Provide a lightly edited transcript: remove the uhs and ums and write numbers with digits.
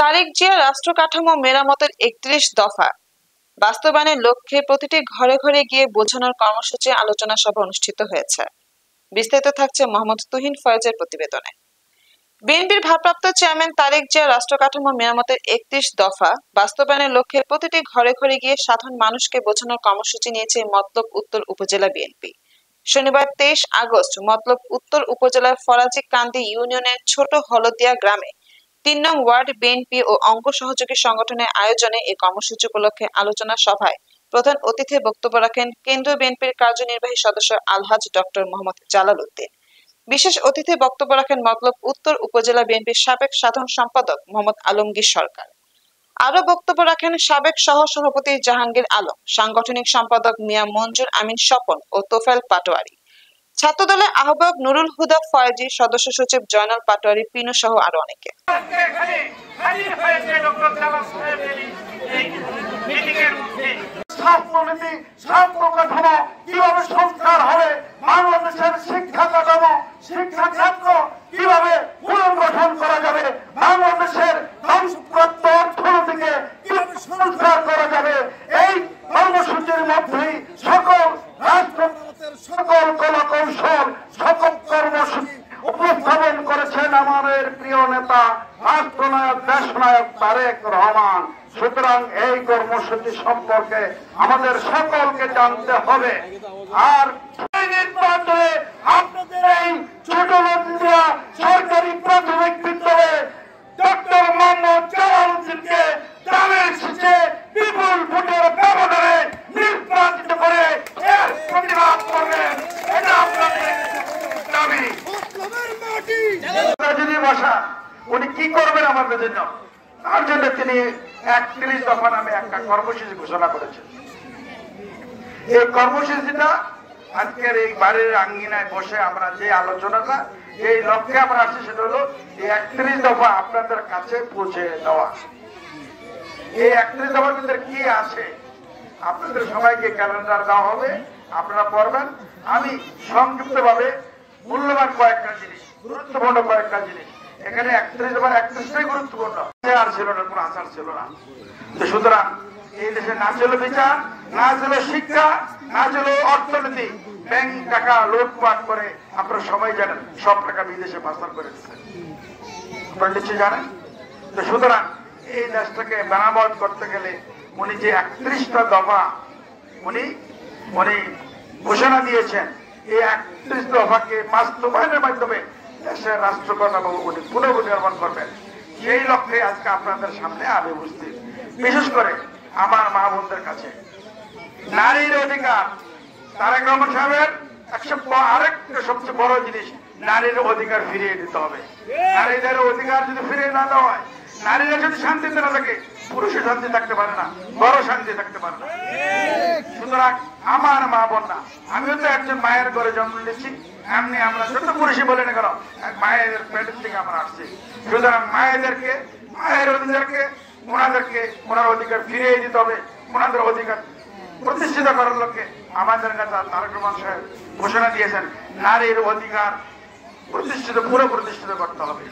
তারেক জিয়া রাষ্ট্র কাঠামো মেরামতের ৩১ দফা বাস্তবায়নের লক্ষ্যে প্রতিটি ঘরে ঘরে গিয়ে বোঝানোর কর্মসূচি আলোচনা সভা অনুষ্ঠিত হয়েছে। বিস্তারিত থাকছে মোহাম্মদ তুহিন ফয়েজের প্রতিবেদনে। বিএনপির ভারপ্রাপ্ত চেয়ারম্যান তারেক জিয়া রাষ্ট্র কাঠামো মেরামতের ৩১ দফা বাস্তবায়নের লক্ষ্যে প্রতিটি ঘরে ঘরে গিয়ে সাধারণ মানুষকে বোঝানোর কর্মসূচি নিয়েছে মতলব উত্তর উপজেলা বিএনপি। শনিবার ২৩ আগস্ট মতলব উত্তর উপজেলার ফরাজি কান্দি ইউনিয়নের ছোট হলদিয়া গ্রামে ৩ নং ওয়ার্ড বিএনপি ও অঙ্গ সহযোগী সংগঠনের আয়োজনে এই কর্মসূচি উপলক্ষে আলোচনা সভায় প্রধান অতিথি বক্তব্য রাখেন কেন্দ্রীয় বিএনপির কার্যনির্বাহী সদস্য আলহাজ ডক্টর মোহাম্মদ জালাল উদ্দিন। বিশেষ অতিথি বক্তব্য রাখেন মতলব উত্তর উপজেলা বিএনপির সাবেক সাধারণ সম্পাদক মোহাম্মদ আলমগীর সরকার। আরো বক্তব্য রাখেন সাবেক সহ সভাপতি জাহাঙ্গীর আলম, সাংগঠনিক সম্পাদক মিয়া মঞ্জুর আমিন স্বপন ও তোফায়েল পাটোয়ারি, ছাত্রদলের আহ্বায়ক নুরুল হুদা ফয়েজি, সদস্য সচিব জয়নাল পাটোয়ারি, পিনু সহ আরো অনেকে। কিভাবে সংস্কার হবে, বাংলাদেশের শিক্ষা কাঠামো, শিক্ষা ক্ষেত্র কিভাবে পুনর্গঠন করা যাবে, বাংলাদেশের ধ্বংসপ্রাপ্ত অর্থনীতিকে কিভাবে সংস্কার করা যাবে, এই কর্মসূচির মধ্যেই সকল রাষ্ট্রের সকল কলাকৌশল, সকল কর্মসূচি উপস্থাপন করেছেন আমাদের প্রিয় নেতা রাষ্ট্রনায়ক দেশনায়ক তারেক রহমান। সুতরাং এই কর্মসূচি সম্পর্কে আমাদের সকলকে জানতে হবে। আর নির্বাচনে আপনাদের এই ছোট লজ্জা সরকারি প্রাথমিক বিদ্যালয়ে ডক্টর মোহাম্মদ জালাল উদ্দিনকে দামের শেষে বিপুল ভোটের ব্যবধানে নির্বাচিত করে এর প্রতিবাদ করবেন, এটা আপনাদের দাবি। ভাষা উনি কি করবেন আমাদের জন্য, তার জন্য তিনি ৩১ দফা নামে একটা কর্মসূচি ঘোষণা করেছেন। এই কর্মসূচিটা আজকের এই বাড়ির আঙ্গিনায় বসে আমরা যে আলোচনাটা এই লক্ষ্যে আমরা আসছি সেটা হলো এই ৩১ দফা আপনাদের কাছে পৌঁছে দেওয়া। এই ৩১ দফার ভিতরে কি আছে আপনাদের সবাইকে ক্যালেন্ডার দেওয়া হবে, আপনারা পড়বেন। আমি সংক্ষিপ্ত ভাবে মূল্যবান কয়েকটা জিনিস, গুরুত্বপূর্ণ কয়েকটা জিনিস এখানে ৩১ দফার ৩১টাই গুরুত্বপূর্ণ, আর ছিল না, কোনো আচার ছিল না। সুতরাং এই দেশে না ছিল বিচার, না ছিল শিক্ষা, না ছিল অর্থনীতি। ব্যাংক টাকা লুটপাট করে আপনারা সবাই জানেন সব টাকা বিদেশে পাচার করে দিচ্ছেন, আপনারা নিশ্চয়ই জানেন। তো সুতরাং এই দেশটাকে মেরামত করতে গেলে উনি যে ৩১টা দফা উনি ঘোষণা দিয়েছেন, এই ৩১ দফাকে বাস্তবায়নের মাধ্যমে দেশের রাষ্ট্র কাঠামো উনি পুনর্নির্মাণ করবেন, সেই লক্ষ্যে আজকে আপনাদের সামনে আমি উপস্থিত। বিশেষ করে আমার মা বোনদের কাছে নারীর অধিকার, তারেক রহমান সাহেবের আরেকটা সবচেয়ে বড় জিনিস, নারীর অধিকার ফিরিয়ে দিতে হবে। নারীদের অধিকার যদি ফিরিয়ে না দেওয়া হয়, নারীরা যদি শান্তিতে না থাকে, পুরুষের শান্তি থাকতে পারে না, বড় শান্তি থাকতে পারে না। সুতরাং আমার মা বোন না, আমিও তো একজন মায়ের ঘরে জন্ম নিচ্ছি, এমনি আমরা যত পুরুষই বলে না কেন মায়ের পেটের থেকে আমরা আসছি। সুতরাং মায়ের অধিকারকে ওনার অধিকার ফিরিয়ে দিতে হবে, ওনাদের অধিকার প্রতিষ্ঠিত করার লক্ষ্যে আমাদের নেতা তারেক রহমান সাহেব ঘোষণা দিয়েছেন নারীর অধিকার পুরো প্রতিষ্ঠিত করতে হবে।